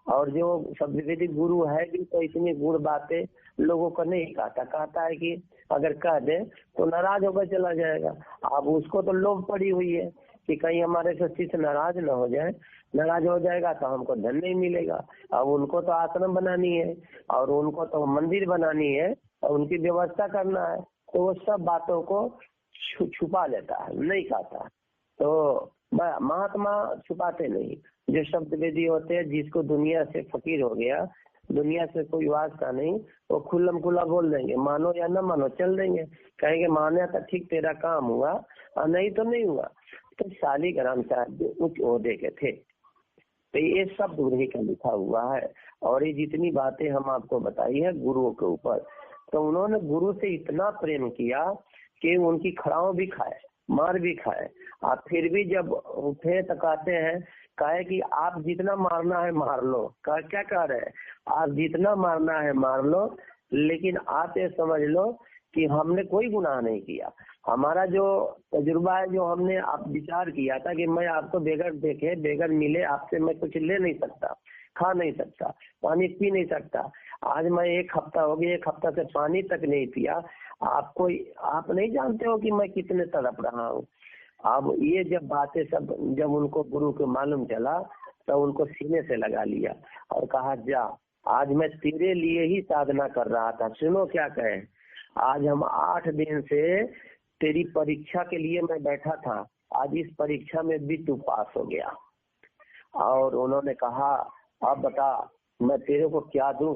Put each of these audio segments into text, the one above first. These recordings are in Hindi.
और जो शब्दवेदी गुरु है भी तो इतनी गुण बातें लोगों को नहीं कहता है कि अगर कह दे तो नाराज होकर चला जाएगा। अब उसको तो लोभ पड़ी हुई है कि कहीं हमारे से शिष्य नाराज न हो जाए, नाराज हो जाएगा तो हमको धन नहीं मिलेगा। अब उनको तो आश्रम बनानी है और उनको तो मंदिर बनानी है और उनकी व्यवस्था करना है, तो वो सब बातों को छुपा लेता है, नहीं कहता। तो महात्मा छुपाते नहीं। जो शब्द वेदी होते हैं, जिसको दुनिया से फकीर हो गया, दुनिया से कोई वास्ता नहीं, वो खुल्लम खुला बोल देंगे, मानो या न मानो चल देंगे। कहेंगे माने तो ठीक तेरा काम हुआ और नहीं तो नहीं हुआ। तो शालिग्राम साहब जो उच्च ओहदे के थे, तो ये सब उन्हीं का लिखा हुआ है। और ये जितनी बातें हम आपको बताई है गुरुओं के ऊपर, तो उन्होंने गुरु से इतना प्रेम किया कि उनकी खड़ाओं भी खाए, मार भी खाए। आप फिर भी जब उठे तो कहते हैं, कहे कि आप जितना मारना है मार लो। क्या कह रहे हैं, आप जितना मारना है मार लो, लेकिन आप ये समझ लो कि हमने कोई गुनाह नहीं किया। हमारा जो तजुर्बा है, जो हमने आप विचार किया था कि मैं आपको बेगर देखे, बेगर मिले आपसे मैं कुछ ले नहीं सकता, खा नहीं सकता, पानी पी नहीं सकता। आज मैं 1 हफ्ता हो गया, 1 हफ्ता से पानी तक नहीं पिया। आप नहीं जानते हो कि मैं कितने तड़प रहा हूँ। अब ये जब बातें सब जब उनको गुरु को मालूम चला, तो उनको सीने से लगा लिया और कहा, जा आज मैं तेरे लिए ही साधना कर रहा था। सुनो क्या कहे, आज हम 8 दिन से तेरी परीक्षा के लिए मैं बैठा था, आज इस परीक्षा में भी तू पास हो गया। और उन्होंने कहा, अब बता मैं तेरे को क्या दूं।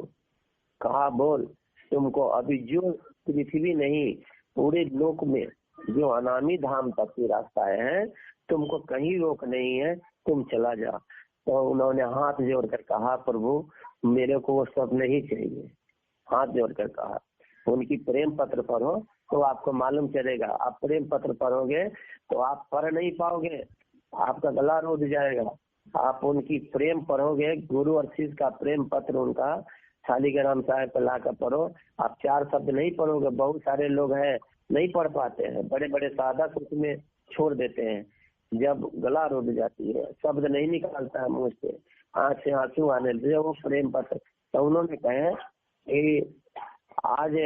कहा, बोल। तुमको अभी जो पृथ्वी नहीं, पूरे लोक में जो अनामी धाम तक की रास्ता है, तुमको कहीं रोक नहीं है, तुम चला जा। तो उन्होंने हाथ जोड़कर कहा, प्रभु मेरे को वो सब नहीं चाहिए। हाथ जोड़कर कहा। उनकी प्रेम पत्र पढ़ो तो आपको मालूम चलेगा। आप प्रेम पत्र पढ़ोगे तो आप पढ़ नहीं पाओगे, आपका गला रोध जाएगा। आप उनकी प्रेम पढ़ोगे, गुरु और शिष्य का प्रेम पत्र उनका शालिग्राम साहब पे ला कर पढ़ो। आप 4 शब्द नहीं पढ़ोगे, बहुत सारे लोग हैं नहीं पढ़ पाते हैं, बड़े बड़े साधक उसमें छोड़ देते हैं। जब गला रोध जाती है, शब्द नहीं निकालता है मुंह से, आंख से आंसू आने लगे, वो प्रेम पत्र। तो उन्होंने कहे कि आज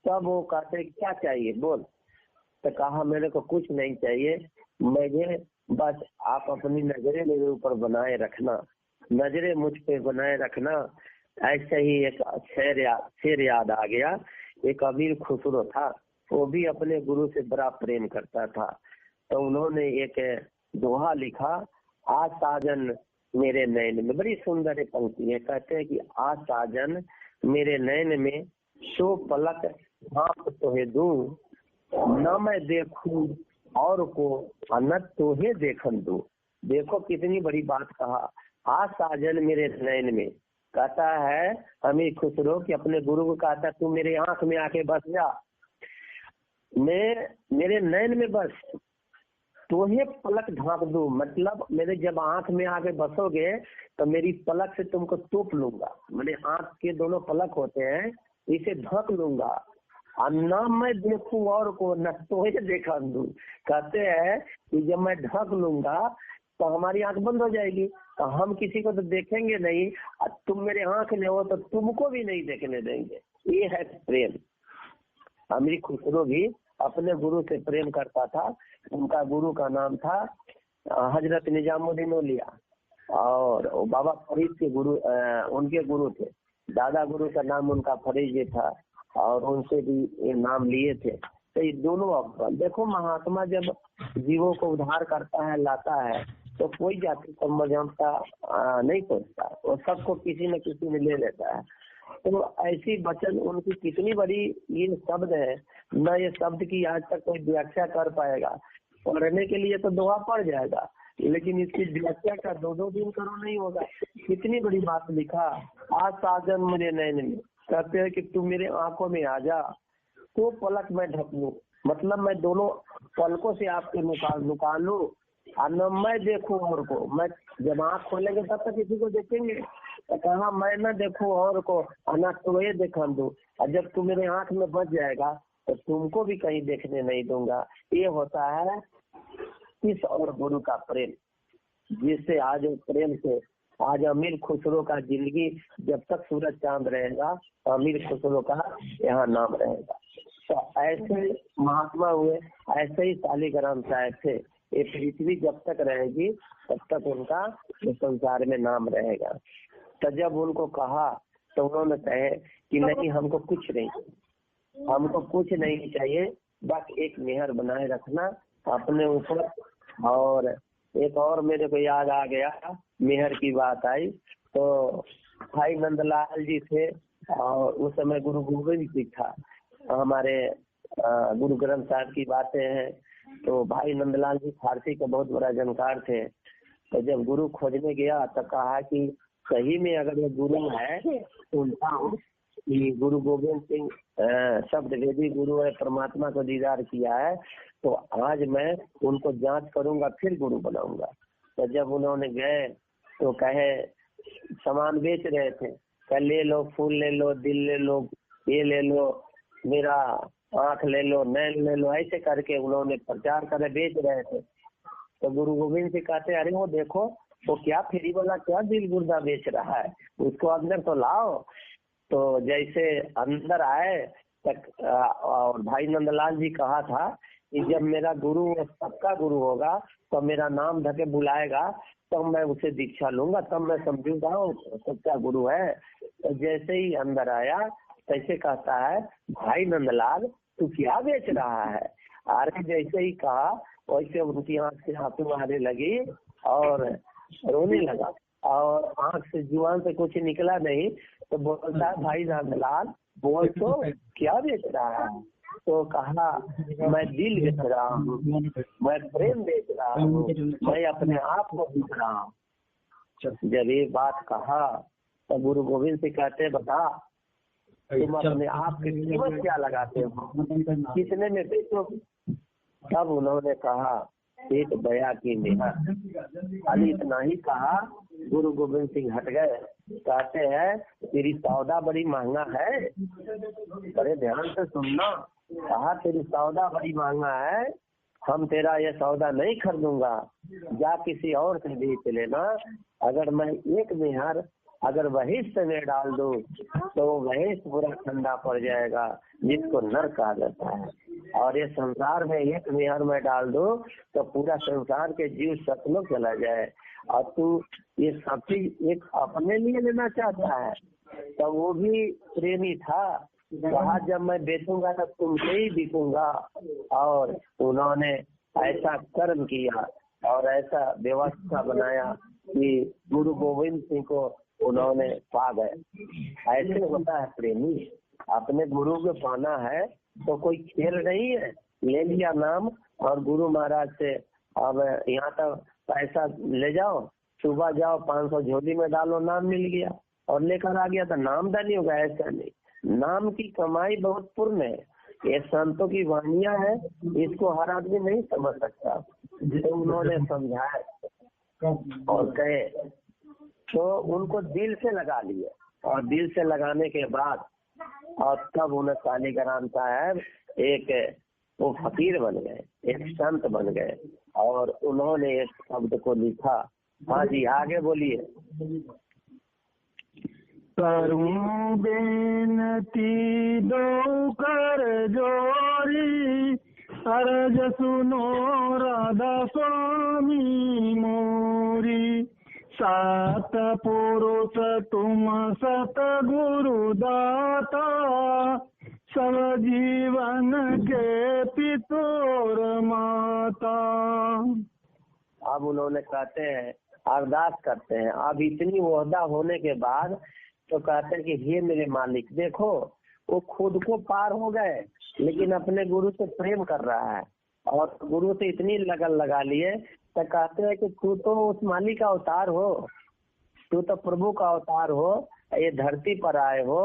तब वो कहते क्या चाहिए बोल। तो कहा, मेरे को कुछ नहीं चाहिए, मुझे बस आप अपनी नजरें मेरे ऊपर बनाए रखना, नजरें मुझ पे बनाए रखना। ऐसे ही एक शेर याद आ गया। एक अमीर खुसरो था, वो भी अपने गुरु से बड़ा प्रेम करता था। तो उन्होंने एक दोहा लिखा, आज साजन मेरे नैन में। बड़ी सुंदर एक पंक्ति है, कहते हैं कि आज साजन मेरे नैन में, सो पलक हाँप तोहे दूं, न मैं देखूं और को न तोहे देखन दूं। देखो कितनी बड़ी बात कहा, आज साजन मेरे नैन में। कहता है अमीर खुसरो कि अपने गुरु को कहता, तू मेरे आंख में आके बस जा, मैं मेरे नैन में बस, तोहे पलक ढांप दूं। मतलब मेरे जब आंख में आके बसोगे तो मेरी पलक से तुमको तोप लूंगा। मेरे आंख के दोनों पलक होते हैं, इसे ढक लूंगा। न मैं देखूं और को न तोहे देखा दूं। कहते हैं कि जब मैं ढक लूंगा तो हमारी आंख बंद हो जाएगी, तो हम किसी को तो देखेंगे नहीं, तुम मेरे आंख में हो तो तुमको भी नहीं देखने देंगे। ये है प्रेम। अमीर खुसरो भी अपने गुरु से प्रेम करता था। उनका गुरु का नाम था हजरत निजामुद्दीन औलिया, और बाबा फरीद के गुरु उनके गुरु थे। दादा गुरु का नाम उनका फरीद जी था, और उनसे भी ये नाम लिए थे। तो ये दोनों अफजल। देखो, महात्मा जब जीवों को उद्धार करता है, लाता है, तो कोई जाति मजहब का नहीं सोचता, वो सबको किसी न किसी में ले लेता है। तो ऐसी वचन उनकी कितनी बड़ी ये शब्द है न, ये शब्द की आज तक कोई व्याख्या कर पाएगा। पढ़ने के लिए तो दोहा पड़ जाएगा, लेकिन इसकी व्याख्या का 2-2 दिन करो नहीं होगा। कितनी बड़ी बात लिखा, आज साजन मेरे नैन में। कहते हैं कि तू मेरे आंखों में आ जा, तो पलक मैं ढक लूं। मतलब मैं दोनों पलकों से आपके निकाल लूं, और न मैं देखूं और को। मैं जब आँख खोलेंगे तब तक किसी को देखेंगे, तो कहा मैं न देखूं और को, न तो ये देखा दूं। और जब तू मेरे आँख में बच जाएगा तो तुमको भी कहीं देखने नहीं दूंगा। ये होता है इस और गुरु का प्रेम, जिससे आज प्रेम से आज अमीर खुसरो का जिंदगी जब तक सूरज चांद रहेगा अमीर खुसरो का यहाँ नाम रहेगा। तो ऐसे महात्मा हुए, ऐसे ही शालिग्राम साहब थे। ये पृथ्वी जब तक रहेगी तब तक उनका संसार में नाम रहेगा। तो जब उनको कहा तो उन्होंने कहे कि नहीं, हमको कुछ नहीं चाहिए, बस एक मेहर बनाए रखना अपने ऊपर। और एक और मेरे को याद आ गया, मेहर की बात आई तो भाई नंदलाल जी थे और उस समय गुरु गोविंद सिंह था। हमारे गुरु ग्रंथ साहब की बातें हैं तो भाई नंदलाल जी फारसी का बहुत बड़ा जानकार थे। तो जब गुरु खोजने गया तो कहा कि सही में अगर ये गुरु है सुनता हूँ कि गुरु गोविंद सिंह शब्द वेदी गुरु है, परमात्मा को दीदार किया है, तो आज मैं उनको जांच करूंगा फिर गुरु बनाऊंगा। तो जब उन्होंने गए तो कहे सामान बेच रहे थे, कहे ले लो, फूल ले लो, दिल ले लो, ये ले लो, मेरा आंख ले लो, नैन ले लो, ऐसे करके उन्होंने प्रचार करे बेच रहे थे। तो गुरु गोविंद सिंह कहते अरे वो देखो वो क्या फेरी वाला क्या दिल गुर्दा बेच रहा है, उसको अंदर तो लाओ। तो जैसे अंदर आए तक और भाई नंदलाल जी कहा था कि जब मेरा गुरु सबका गुरु होगा तो मेरा नाम धके बुलाएगा तब मैं उसे दीक्षा लूंगा, तब मैं समझूंगा सबका गुरु है। तो जैसे ही अंदर आया तैसे कहता है भाई नंदलाल तू क्या बेच रहा है। अरे जैसे ही कहा वैसे उनकी आंख से आंसू आने लगी और रोने लगा और आंख से जुबान से कुछ निकला नहीं। तो बोलता है भाई नंदलाल बोल तो क्या बेच रहा है। तो कहा मैं दिल बेच रहा हूँ, मैं प्रेम बेच रहा हूँ, मैं अपने आप को बेच रहा हूँ। जब ये बात कहा तो गुरु गोविंद सिंह कहते बता तुम अपने आप की कीमत क्या लगाते हो, कितने में बेचो। तब उन्होंने कहा एक दया की मेहर। खाली इतना ही कहा, गुरु गोविंद सिंह हट गए। कहते हैं तेरी सौदा बड़ी महंगा है, बड़े ध्यान से सुनना। कहा तेरी सौदा बड़ी महंगा है, हम तेरा ये सौदा नहीं खरीदूंगा, जा किसी और से बेच लेना। अगर मैं एक मेहर अगर वहिष्ठ में डाल दूं तो वहिष्ठ पूरा ठंडा पड़ जाएगा, जिसको नर कहा जाता है। और ये संसार में एक मेहर में डाल दो तो पूरा संसार के जीव सतलोक चला जाए। और तू ये सब चीज एक अपने लिए लेना चाहता है। तो वो भी प्रेमी था, कहा जब मैं बेचूंगा तो तुमसे ही बिकूंगा। और उन्होंने ऐसा कर्म किया और ऐसा व्यवस्था बनाया कि गुरु गोविंद सिंह को उन्होंने पा गए। ऐसे होता है प्रेमी, अपने गुरु को पाना है तो कोई खेल नहीं है। ले लिया नाम और गुरु महाराज से अब यहाँ तक पैसा ले जाओ, सुबह जाओ 500 झोली में डालो, नाम मिल गया और लेकर आ गया तो नामदानी होगा। ऐसा नहीं, नाम की कमाई बहुत पूर्ण है। ये संतों की वाणियां है, इसको हर आदमी नहीं समझ सकता। तो उन्होंने समझाया और कहे तो उनको दिल से लगा लिए। और दिल से लगाने के बाद और तब उन्हें शालिग्राम साहब एक वो फकीर बन गए, एक संत बन गए और उन्होंने इस शब्द को लिखा। हाँ जी आगे बोलिए। करूं बेनती दो कर जोरी, अर्ज सुनो राधा स्वामी मोरी। सात पुरुष तुम सत गुरु दाता, सब जीवन के पितोर माता। अब उन्होंने कहते हैं अरदास करते हैं। अब इतनी ओहदा होने के बाद तो कहते हैं कि हे मेरे मालिक, देखो वो खुद को पार हो गए लेकिन अपने गुरु से प्रेम कर रहा है और गुरु से इतनी लगन लगा लिए तो कहते हैं कि तू तो उस मालिक का अवतार हो, तू तो प्रभु का अवतार हो, ये धरती पर आए हो,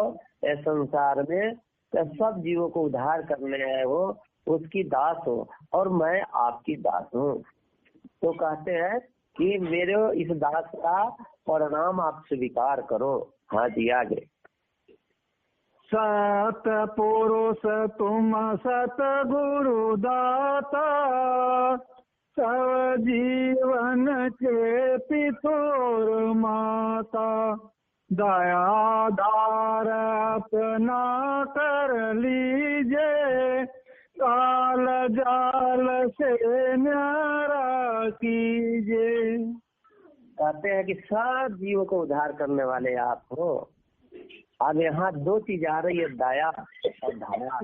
ये संसार में तो सब जीवों को उद्धार करने आए हो, उसकी दास हो और मैं आपकी दास हूँ। तो कहते हैं कि मेरे इस दास का परिणाम आप स्वीकार करो। हाँ जी आगे। सत पुरुष तुम सत गुरु दाता, सब जीवन के पितोर माता, दया धार अपना कर लीजिए, काल जाल से न्यारा कीजिए। कहते हैं कि सब जीवों को उद्धार करने वाले आप हो। अब यहाँ दो चीज आ रही है, दया और धारा।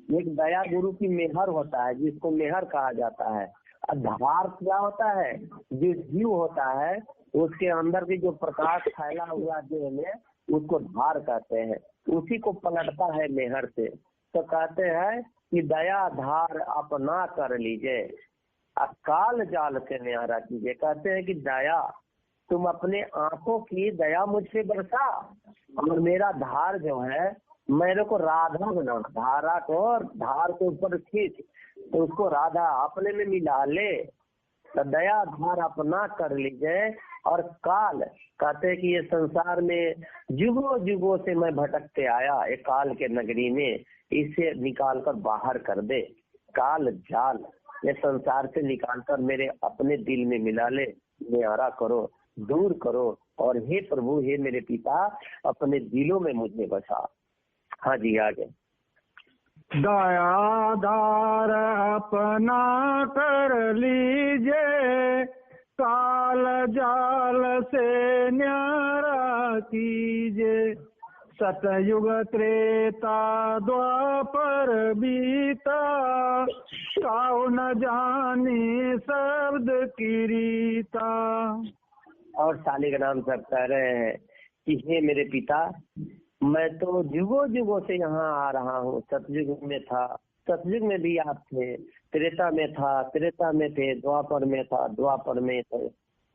एक दया गुरु की मेहर होता है, जिसको मेहर कहा जाता है। और धार क्या होता है? जो जीव होता है उसके अंदर की जो प्रकाश फैला हुआ देह में, उसको धार कहते हैं। उसी को पलटता है मेहर से। तो कहते हैं कि दया धार अपना कर लीजिए, काल जाल से न्यारा कीजिए। कहते हैं कि दया, तुम अपने आंखों की दया मुझ पे बरसा, और मेरा धार जो है मेरे को राधा बना, धारा को धार के ऊपर खींच, तो उसको राधा अपने में मिला ले। तो दया धार अपना कर लीजिए। और काल, कहते हैं कि ये संसार में जुगों जुगों से मैं भटकते आया, एक काल के नगरी में, इसे निकाल कर बाहर कर दे। काल जाल, ये संसार से निकाल कर मेरे अपने दिल में मिला ले, न्यारा करो, दूर करो। और हे प्रभु, हे मेरे पिता, अपने दिलों में मुझे बसा। हाँ जी, आगे। दया धार अपना कर लीजिए, काल जाल से न्यारा कीजिए। सतयुग त्रेता द्वापर बीता, काऊ न जानी शब्द की रीता। और शालिग्राम सब कह रहे हैं कि हे मेरे पिता, मैं तो जुगों जुगों से यहाँ आ रहा हूँ। सतयुग में था, सतयुग में भी आप थे, त्रेता में था, त्रेता में थे, द्वापर में था, द्वापर में थे,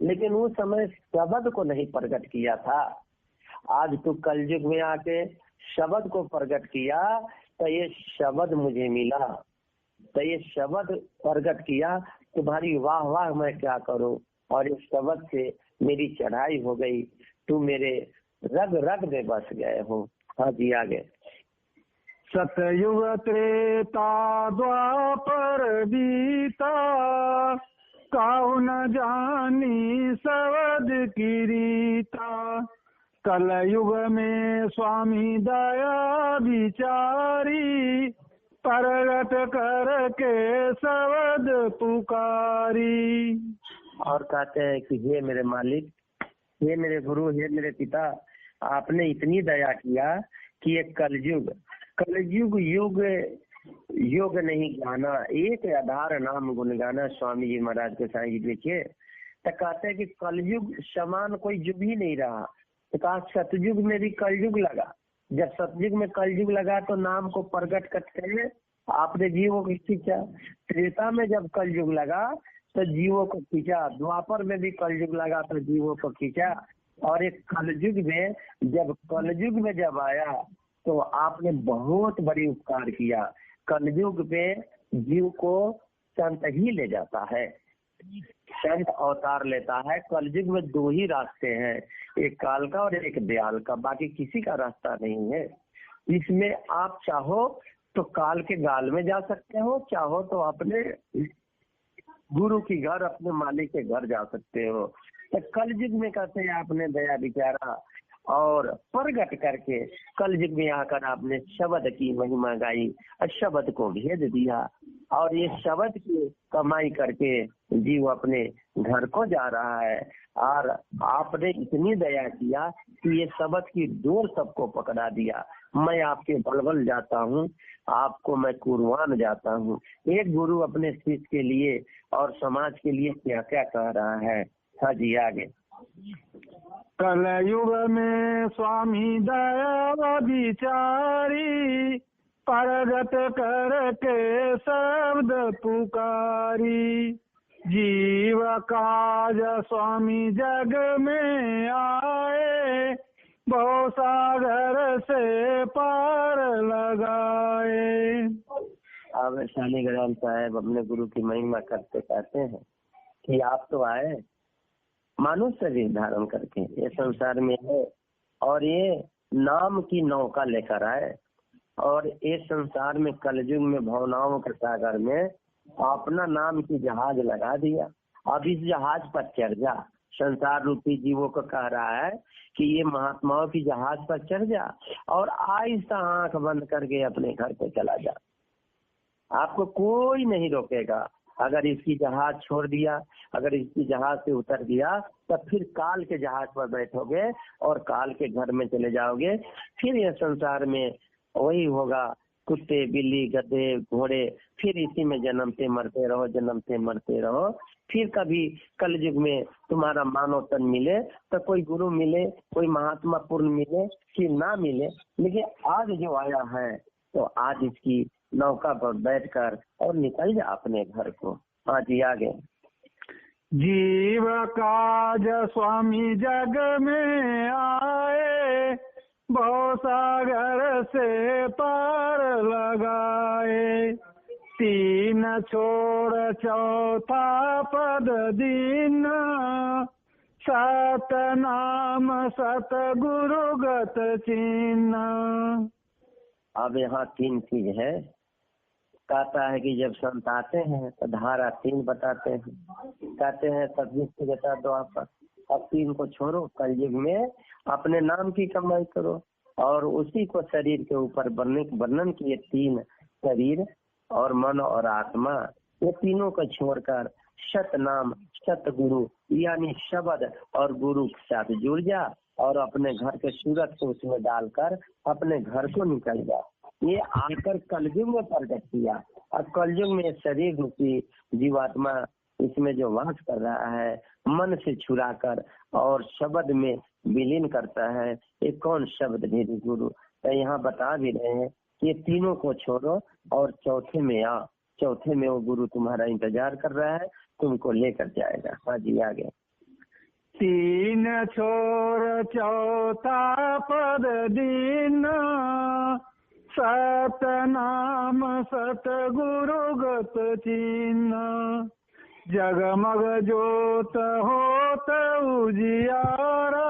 लेकिन उस समय शब्द को नहीं प्रकट किया था। आज तो कलयुग में आके शब्द को प्रकट किया, तो ये शब्द मुझे मिला, तो ये शब्द प्रकट किया। तुम्हारी वाह वाह मैं क्या करूं, और इस शब्द से मेरी चढ़ाई हो गई, तू मेरे रग रग में बस गए हो। हाँ जी, आगे। सतयुग त्रेता द्वापर बीता, काऊ न जानी शब्द की रीता। कलयुग में स्वामी दया विचारी, प्रगट करके शब्द पुकारी। और कहते हैं कि हे मेरे मालिक, हे मेरे गुरु, हे मेरे पिता, आपने इतनी दया किया कि ये कलयुग योग नहीं जाना, एक आधार नाम गुण गाना। स्वामी जी महाराज के साईं जी देखिए, तो कहते हैं कि कलयुग समान कोई युग ही नहीं रहा। तो कहा सतयुग में भी कलयुग लगा। जब सतयुग में कलयुग लगा तो नाम को प्रकट करते हैं, आपने जीवों को खींचा। त्रेता में जब कलयुग लगा तो जीवों को खींचा, द्वापर में भी कलयुग लगा तो जीवों को खींचा, और एक कलयुग में जब आया तो आपने बहुत बड़ी उपकार किया। कलयुग में जीव को संत ही ले जाता है, संत अवतार लेता है। कलयुग में दो ही रास्ते हैं, एक काल का और एक दयाल का, बाकी किसी का रास्ता नहीं है। इसमें आप चाहो तो काल के गाल में जा सकते हो, चाहो तो अपने गुरु की घर, अपने मालिक के घर जा सकते हो। तो कलयुग में कहते हैं आपने दया विचारा और प्रगट करके कलयुग में आकर आपने शब्द की महिमा गाई और शब्द को भेज दिया, और ये शब्द की कमाई करके जीव अपने घर को जा रहा है। और आपने इतनी दया किया कि ये शब्द की डोर सबको पकड़ा दिया। मैं आपके बलबल जाता हूँ, आपको मैं कुर्बान जाता हूँ। एक गुरु अपने शिष्य के लिए और समाज के लिए क्या क्या कह रहा है। हाँ जी, आगे। कलयुग में स्वामी दया विचारी, प्रगट करके शब्द पुकारी। जीव काज स्वामी जग में आए, बहु सागर से पार लगाए। अब शालिग्राम साहब अपने गुरु की महिमा करते कहते हैं कि आप तो आए मानुष शरीर धारण करके ये संसार में है, और ये नाम की नौका लेकर आए, और इस संसार में कलयुग में भावनाओं के सागर में अपना नाम की जहाज लगा दिया। अब इस जहाज पर चढ़ जा। संसार रूपी जीवों को कह रहा है कि ये महात्माओं की जहाज पर चढ़ जा और आहिस्ता आंख बंद करके अपने घर पे चला जा। आपको कोई नहीं रोकेगा। अगर इसकी जहाज छोड़ दिया, अगर इसकी जहाज से उतर दिया, तब फिर काल के जहाज पर बैठोगे और काल के घर में चले जाओगे। फिर यह संसार में वही होगा, कुत्ते बिल्ली गधे घोड़े, फिर इसी में जन्मते मरते रहो, जन्मते मरते रहो। फिर कभी कलयुग में तुम्हारा मानव तन मिले तो कोई गुरु मिले, कोई महात्मा पूर्ण मिले कि ना मिले, लेकिन आज जो आया है तो आज इसकी नौका पर बैठकर और निकल जा अपने घर को। हाँ जी, आगे। जीव काज स्वामी जग में आए, भव सागर से पार लगाए। तीन छोड़ चौथा पद दीन, सत नाम सत गुरु गत चिन्ह। अब यहाँ तीन चीज है। कहता है कि जब संत आते हैं तो धारा 3 बताते हैं, कहते हैं सदगुरु बता दो आप। अब 3 को छोड़ो, कलयुग में अपने नाम की कमाई करो और उसी को शरीर के ऊपर वर्णन किए 3 शरीर और मन और आत्मा, ये तीनों को छोड़कर सत नाम सत गुरु यानी शब्द और गुरु के साथ जुड़ जा और अपने घर के सूरत को उसमें डालकर अपने घर को निकल जा। ये आकर कलयुग में प्रकट किया और कलयुग में शरीर रूपी जीवात्मा इसमें जो वास कर रहा है, मन से छुड़ाकर और शब्द में विलीन करता है। ये कौन शब्द भेदी गुरु? तो यहाँ बता भी रहे हैं कि ये तीनों को छोड़ो और चौथे में आ। चौथे में वो गुरु तुम्हारा इंतजार कर रहा है, तुमको लेकर जाएगा। हाँ जी, आगे। तीन छोर चौथा पद दीन, सत नाम सत गुरु गत चिन्ह। जगमग जोत होत उजियारा,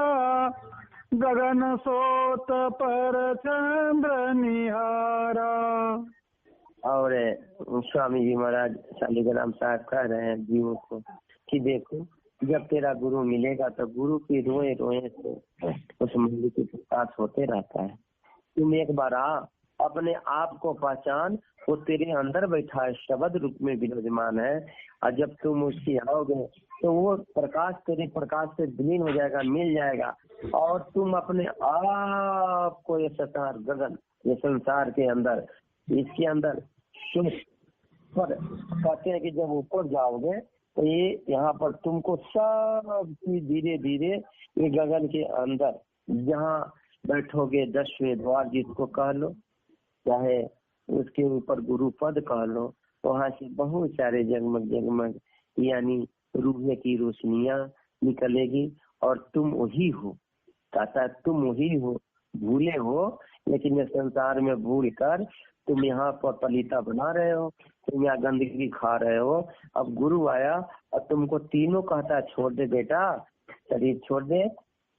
गगन सोत पर चंद्र निहारा। और स्वामी जी महाराज शालिग्राम साहब कह रहे हैं जीवों को कि देखो, जब तेरा गुरु मिलेगा तो गुरु की रोए रोए से उस मंदिर की प्रकाश होते रहता है। तुम एक बार आ, अपने आप को पहचान, वो तेरे अंदर बैठा है, शब्द रूप में विराजमान है। और जब तुम उसकी आओगे तो वो प्रकाश तेरे प्रकाश से विलीन हो जाएगा, मिल जाएगा और तुम अपने आप को ये संसार गगन, ये संसार के अंदर, इसके अंदर तुम पर कहते हैं कि जब ऊपर जाओगे तो ये यहाँ पर तुमको सब धीरे धीरे ये गगन के अंदर जहाँ बैठोगे 10वें द्वार जिसको कह लो, चाहे उसके ऊपर गुरु पद कह लो, वहाँ से बहुत सारे जगमग जगमग यानी रूहे की रोशनियां निकलेगी और तुम वही हो। कहता तुम वही हो, भूले हो, लेकिन ये संसार में भूल कर तुम यहाँ पर पलीता बना रहे हो, तुम यहाँ गंदगी खा रहे हो। अब गुरु आया और तुमको तीनों कहता है छोड़ दे बेटा, शरीर छोड़ दे,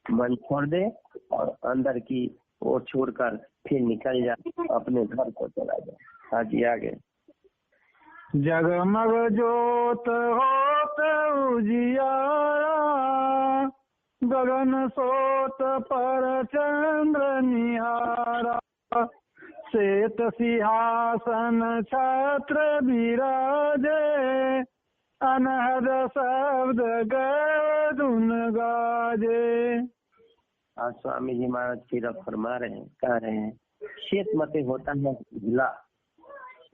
मन छोड़ दे और अंदर की ओर छोड़कर फिर निकल जा, अपने घर को चला जा। हाँ जी, आगे। जगमग जोत होत उजियारा, गगन सोत पर चंद्र निहारा। श्वेत सिंहासन छत्र विराजे, अनहद शब्द गए धुन गाजे। आज स्वामी जी महाराज फिर फरमा रहे हैं, कह रहे हैं श्वेत मते होता है उजला,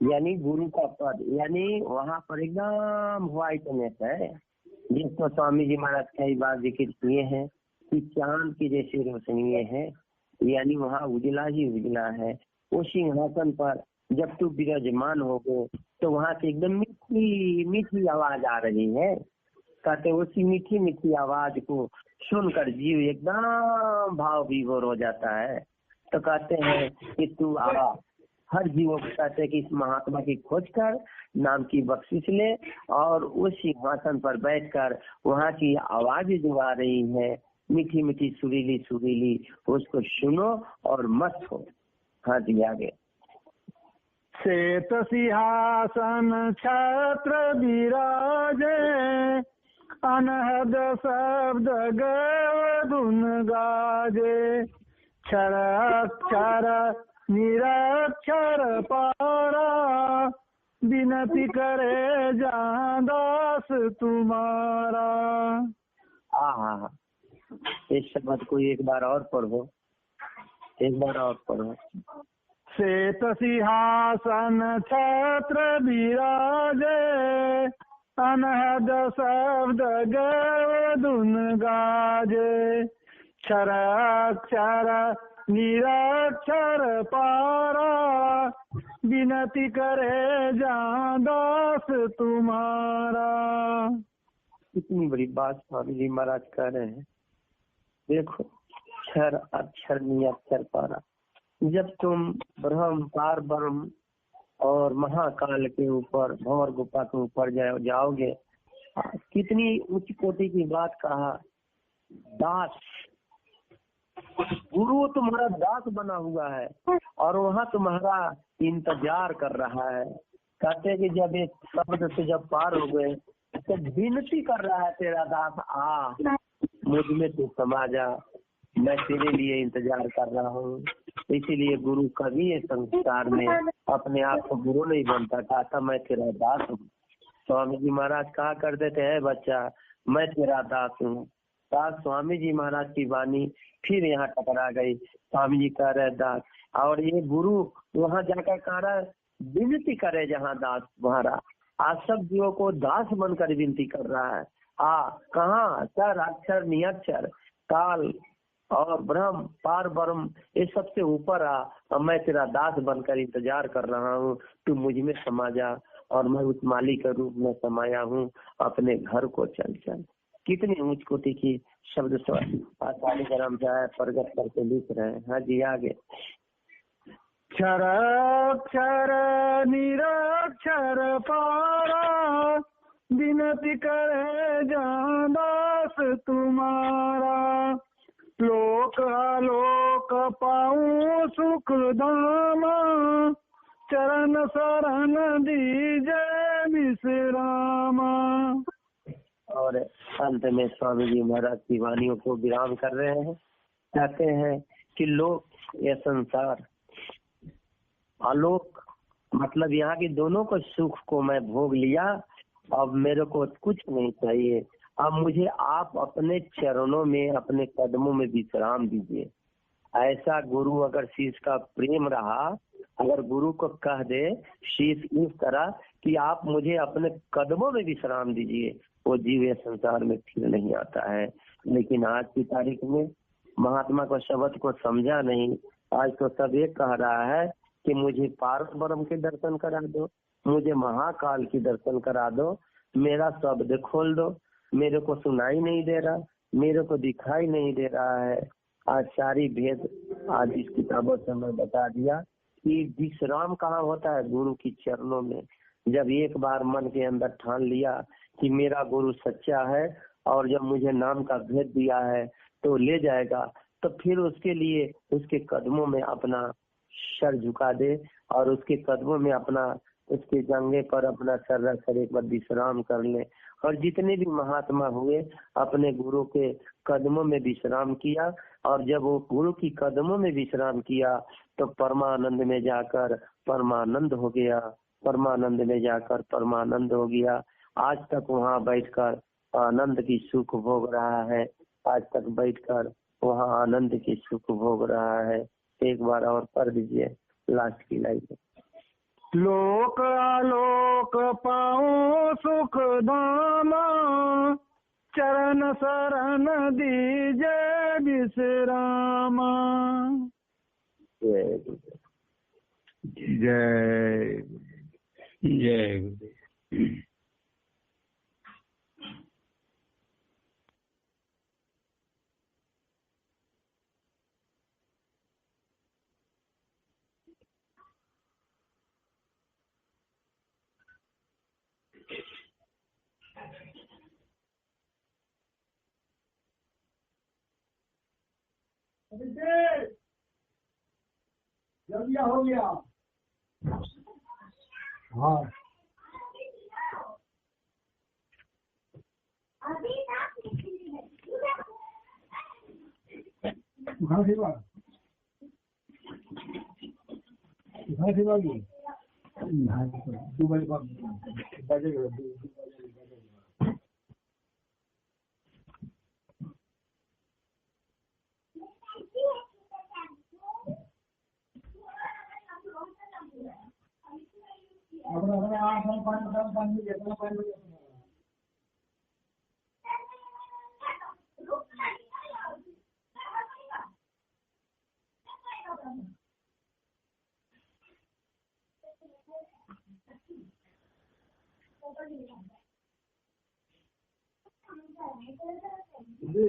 यानी गुरु का पद, यानी वहाँ पर एकदम व्हाइटनेस है, जिसको स्वामी जी महाराज कई बार जिक्र किए हैं कि चांद की जैसी रोशनी है, यानी वहाँ उजला ही उजला है। वो सिंहासन पर जब तू विराजमान होगे तो वहाँ से एकदम मीठी मीठी आवाज आ रही है। कहते उसी मीठी मीठी आवाज को सुनकर जीव एकदम भाव विभोर हो जाता है। तो कहते हैं कि तू आ, हर जीवों को कहते हैं कि इस महात्मा की खोज कर, नाम की बख्शिश ले और उस सिंहासन पर बैठकर वहाँ की आवाज जो आ रही है मीठी मीठी सुरीली सुरीली, उसको सुनो और मस्त हो। हाँ जी, आगे। श्वेत सिंहासन छत्र विराजे, अनहद शब्द गैव धुन गाजे। क्षर अक्षर निरक्षर पारा, विनती करे जहाँ दास तुम्हारा। हाँ, इस शब्द को एक बार और पढ़ो, एक बार और पढ़ो। श्वेत सिंहासन छत्र विराजे, अनहद शब्द गैव धुन गाजे। क्षर अक्षर निरक्षर पारा, विनती करे जहाँ दास तुम्हारा। कितनी बड़ी बात स्वामी जी महाराज कह रहे हैं। देखो, क्षर अक्षर निरक्षर पारा, जब तुम ब्रह्म पार ब्रह्म और महाकाल के ऊपर भंवर गुफा के ऊपर जाओगे, कितनी उच्च कोटि की बात कहा। दास, गुरु तुम्हारा दास बना हुआ है और वहाँ तुम्हारा इंतजार कर रहा है। कहते कि जब एक शब्द से जब पार हो गए तो विनती कर रहा है तेरा दास, आ मुझ में तू समा जा, मैं तेरे लिए इंतजार कर रहा हूँ। इसीलिए गुरु कभी इस संसार में अपने आप को गुरु नहीं बनता, कहता मैं तेरा दास हूँ। स्वामी जी महाराज कहा करते थे, है बच्चा मैं तेरा दास हूँ। स्वामी जी महाराज की वाणी फिर यहाँ टकरा गई। स्वामी जी कह रहे दास, और ये गुरु वहाँ जाकर कह रहा है विनती करे जहाँ दास तुम्हारा। आज सब जीवों को दास बनकर विनती कर रहा है। कहाँ सर अक्षर निरक्षर काल और ब्रह्म पार ब्रह्म ये सबसे ऊपर आ, मैं तेरा दास बनकर इंतजार कर रहा हूँ, तू मुझ में समा जा और मैं उस मालिक के रूप में समाया हूँ, अपने घर को चल चल। कितनी ऊंच कोटि की शब्द सालिग्राम जाए प्रगट करके लिख रहे हैं। हाँ जी, आगे। क्षर अक्षर निरक्षर पारा, विनती करे जहाँ दास तुम्हारा। लोक आलोक पाऊं सुख धामा, चरण शरण दीजे विश्रामा। और अंत में स्वामी जी महाराज की वाणियों को विराम कर रहे हैं। कहते हैं कि लोक, यह संसार, आलोक मतलब यहाँ की दोनों को सुख को मैं भोग लिया, अब मेरे को कुछ नहीं चाहिए। अब मुझे आप अपने चरणों में अपने कदमों में विश्राम दीजिए। ऐसा गुरु अगर शिष्य का प्रेम रहा, अगर गुरु को कह दे शिष्य इस तरह कि आप मुझे अपने कदमों में विश्राम दीजिए, वो जीव ये संसार में फिर नहीं आता है। लेकिन आज की तारीख में महात्मा को शब्द को समझा नहीं। आज तो सब एक कह रहा है कि मुझे पार ब्रह्म के दर्शन करा दो, मुझे महाकाल की दर्शन करा दो, मेरा शब्द खोल दो, मेरे को सुनाई नहीं दे रहा, मेरे को दिखाई नहीं दे रहा है। आज सारी भेद आज इस किताबों से मैं बता दिया कि विश्राम कहाँ होता है, गुरु की चरणों में। जब एक बार मन के अंदर ठान लिया कि मेरा गुरु सच्चा है और जब मुझे नाम का भेद दिया है तो ले जाएगा, तो फिर उसके लिए उसके कदमों में अपना सर झुका दे और उसके कदमों में अपना, उसके जंगे पर अपना सर रख कर एक बार विश्राम कर ले। और जितने भी महात्मा हुए अपने गुरु के कदमों में विश्राम किया, और जब वो गुरु की कदमों में विश्राम किया तो परमानंद में जाकर परमानंद हो गया, परमानंद में जाकर परमानंद हो गया। आज तक वहाँ बैठकर आनंद की सुख भोग रहा है, आज तक बैठकर वहाँ आनंद की सुख भोग रहा है। एक बार और पढ़ दीजिए लास्ट की लाइन। लोक आलोक पाऊं सुख धामा, चरण शरण दीजे विश्रामा। जय जय जय। जल्दी हो गया। हाँ घर सेवा की दुबई बजेगा अपना पानी जी